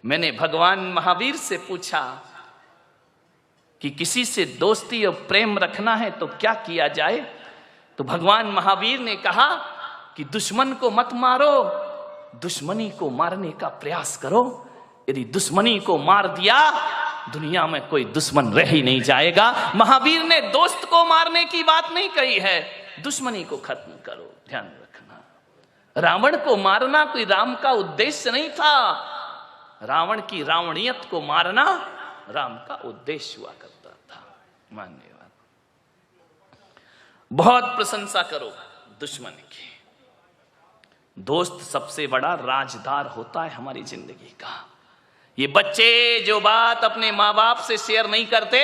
मैंने भगवान महावीर से पूछा कि किसी से दोस्ती और प्रेम रखना है तो क्या किया जाए? तो भगवान महावीर ने कहा कि दुश्मन को मत मारो, दुश्मनी को मारने का प्रयास करो। यदि दुश्मनी को मार दिया, दुनिया में कोई दुश्मन रह ही नहीं जाएगा। महावीर ने दोस्त को मारने की बात नहीं कही है, दुश्मनी को खत्म करो। ध्यान रखना, रावण को मारना कोई राम का उद्देश्य नहीं था। रावण की रावणियत को मारना राम का उद्देश्य हुआ करता था। धन्यवाद। बहुत प्रशंसा करो दुश्मन की। दोस्त सबसे बड़ा राजदार होता है हमारी जिंदगी का। ये बच्चे जो बात अपने माँ बाप से शेयर नहीं करते,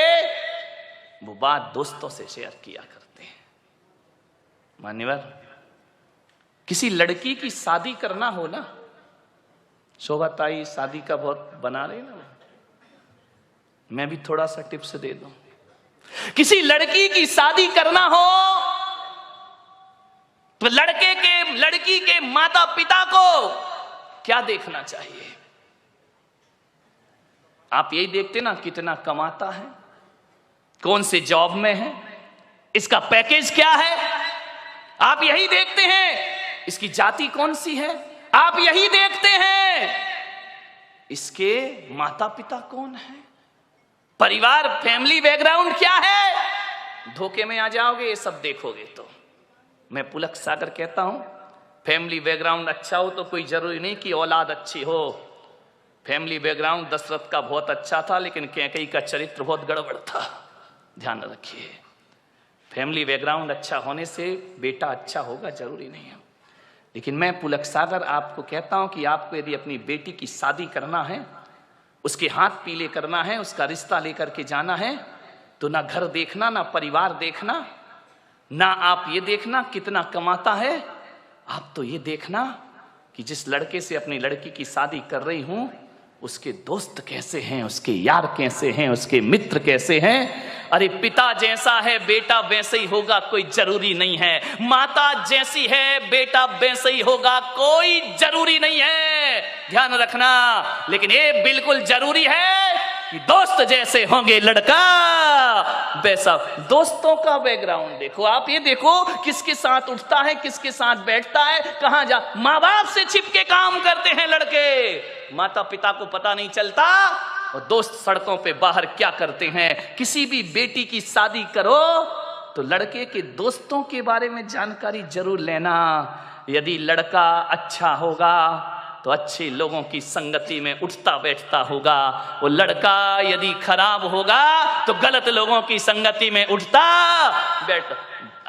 वो बात दोस्तों से शेयर किया करते हैं। मान्यवर, किसी लड़की की शादी करना हो ना, शोभा ताई शादी का बहुत बना रहे ना, मैं भी थोड़ा सा टिप्स दे दूं। किसी लड़की की शादी करना हो तो लड़की के माता पिता को क्या देखना चाहिए? आप यही देखते ना कितना कमाता है, कौन से जॉब में है, इसका पैकेज क्या है, आप यही देखते हैं। इसकी जाति कौन सी है, आप यही देखते हैं। इसके माता पिता कौन है, परिवार फैमिली बैकग्राउंड क्या है। धोखे में आ जाओगे ये सब देखोगे तो। मैं पुलक सागर कहता हूं, फैमिली बैकग्राउंड अच्छा हो तो कोई जरूरी नहीं कि औलाद अच्छी हो। फैमिली बैकग्राउंड दशरथ का बहुत अच्छा था, लेकिन कैकेयी का चरित्र बहुत गड़बड़ था। ध्यान रखिए, फैमिली बैकग्राउंड अच्छा होने से बेटा अच्छा होगा जरूरी नहीं है। लेकिन मैं पुलक सागर आपको कहता हूं कि आपको यदि अपनी बेटी की शादी करना है, उसके हाथ पीले करना है, उसका रिश्ता लेकर के जाना है, तो ना घर देखना, ना परिवार देखना, ना आप ये देखना कितना कमाता है। आप तो ये देखना कि जिस लड़के से अपनी लड़की की शादी कर रही हूं, उसके दोस्त कैसे हैं, उसके यार कैसे हैं, उसके मित्र कैसे हैं। अरे पिता जैसा है बेटा वैसे ही होगा, कोई जरूरी नहीं है। माता जैसी है बेटा वैसे ही होगा, कोई जरूरी नहीं है। ध्यान रखना। लेकिन ये बिल्कुल जरूरी है कि दोस्त जैसे होंगे लड़का वैसा। दोस्तों का बैकग्राउंड देखो, आप ये देखो किसके साथ उठता है, किसके साथ बैठता है, कहां जा। माँ बाप से छिपके काम करते हैं लड़के, माता पिता को पता नहीं चलता। और दोस्त सड़कों पे बाहर क्या करते हैं। किसी भी बेटी की शादी करो तो लड़के के दोस्तों के बारे में जानकारी जरूर लेना। यदि लड़का अच्छा होगा तो अच्छे लोगों की संगति में उठता बैठता होगा। वो लड़का यदि खराब होगा तो गलत लोगों की संगति में उठता बैठता।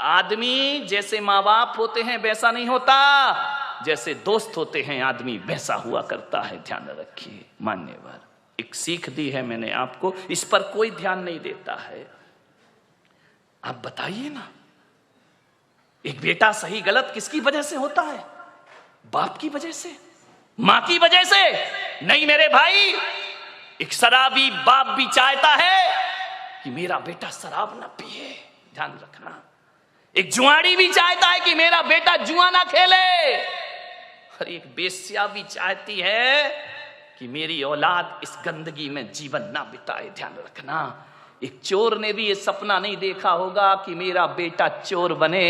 आदमी जैसे माँ बाप होते हैं वैसा नहीं होता, जैसे दोस्त होते हैं आदमी वैसा हुआ करता है। ध्यान रखिए। मान्यवर, एक सीख दी है मैंने आपको, इस पर कोई ध्यान नहीं देता है। आप बताइए ना, एक बेटा सही गलत किसकी वजह से होता है? बाप की वजह से, मां की वजह से नहीं मेरे भाई। एक शराबी बाप भी चाहता है कि मेरा बेटा शराब ना पिए। ध्यान रखना। एक जुआड़ी भी चाहता है कि मेरा बेटा जुआ ना खेले। और एक बेश्या भी चाहती है कि मेरी औलाद इस गंदगी में जीवन ना बिताए। ध्यान रखना। एक चोर ने भी ये सपना नहीं देखा होगा कि मेरा बेटा चोर बने।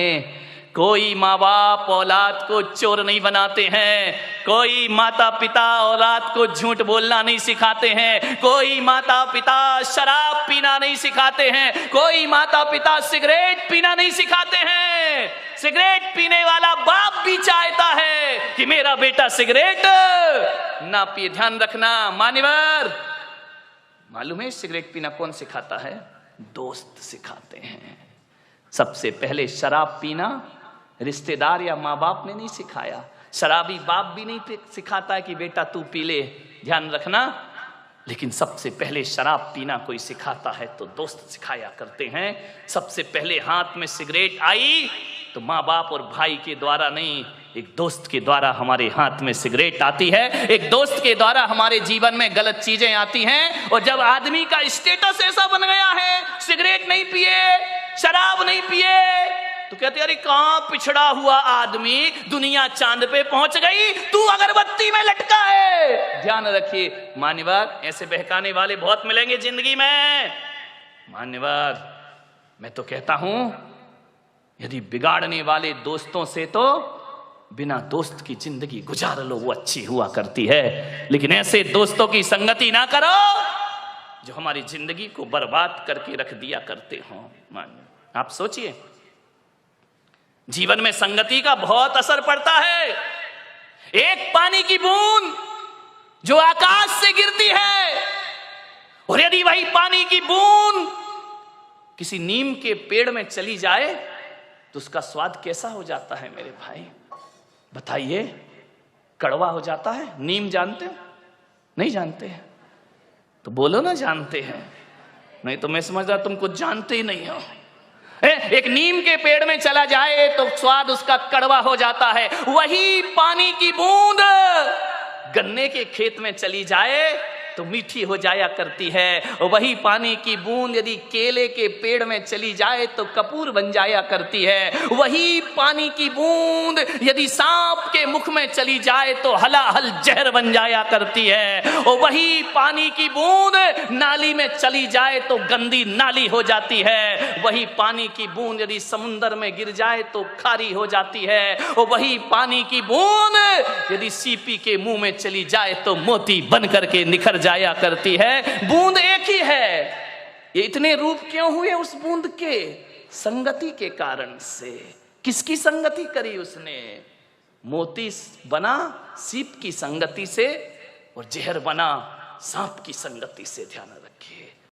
कोई माँ बाप औलाद को चोर नहीं बनाते हैं, कोई माता पिता औलाद को झूठ बोलना नहीं सिखाते हैं, कोई माता पिता शराब पीना नहीं सिखाते हैं, कोई माता पिता सिगरेट पीना नहीं सिखाते हैं। सिगरेट पीने वाला बाप भी चाहता है कि मेरा बेटा सिगरेट ना पिए। ध्यान रखना। मान्यवर, मालूम है सिगरेट पीना कौन सिखाता है? दोस्त सिखाते हैं। सबसे पहले शराब पीना रिश्तेदार या माँ बाप ने नहीं सिखाया। शराबी बाप भी नहीं सिखाता है कि बेटा तू पी ले। ध्यान रखना। लेकिन सबसे पहले शराब पीना कोई सिखाता है तो दोस्त सिखाया करते हैं। सबसे पहले हाथ में सिगरेट आई तो माँ बाप और भाई के द्वारा नहीं, एक दोस्त के द्वारा हमारे हाथ में सिगरेट आती है। एक दोस्त के द्वारा हमारे जीवन में गलत चीजें आती हैं। और जब आदमी का स्टेटस ऐसा बन गया है, सिगरेट नहीं पिए, शराब नहीं पिए, तो कहते अरे कहां पिछड़ा हुआ आदमी, दुनिया चांद पे पहुंच गई, तू अगरबत्ती में लटका है। ध्यान रखिए मान्यवर, ऐसे बहकाने वाले बहुत मिलेंगे जिंदगी में। मान्यवर, मैं तो कहता हूं यदि बिगाड़ने वाले दोस्तों से तो बिना दोस्त की जिंदगी गुजार लो, वो अच्छी हुआ करती है। लेकिन ऐसे दोस्तों की संगति ना करो जो हमारी जिंदगी को बर्बाद करके रख दिया करते हो। आप सोचिए, जीवन में संगति का बहुत असर पड़ता है। एक पानी की बूंद जो आकाश से गिरती है, और यदि वही पानी की बूंद किसी नीम के पेड़ में चली जाए तो उसका स्वाद कैसा हो जाता है मेरे भाई, बताइए। कड़वा हो जाता है। नीम जानते हो? नहीं जानते हैं तो बोलो ना जानते हैं, नहीं तो मैं समझदा तुम कुछ जानते ही नहीं हो। एक नीम के पेड़ में चला जाए तो स्वाद उसका कड़वा हो जाता है। वही पानी की बूंद गन्ने के खेत में चली जाए तो मीठी हो जाया करती है। वही पानी की बूंद यदि केले के पेड़ में चली जाए तो कपूर बन जाया करती है। वही पानी की बूंद यदि सांप के मुख में चली जाए तो हलाहल जहर बन जाया करती है। और वही पानी की बूंद नाली में चली जाए तो गंदी नाली हो जाती है। वही पानी की बूंद यदि समुंदर में गिर जाए तो खारी हो जाती है। और वही पानी की बूंद यदि सीपी के मुंह में चली जाए तो मोती बन करके निखर जाया करती है। बूंद एक ही है। ये इतने रूप क्यों हुए उस बूंद के? संगति के कारण से। किसकी संगति करी उसने? मोती बना सीप की संगति से और जहर बना सांप की संगति से। ध्यान रखना।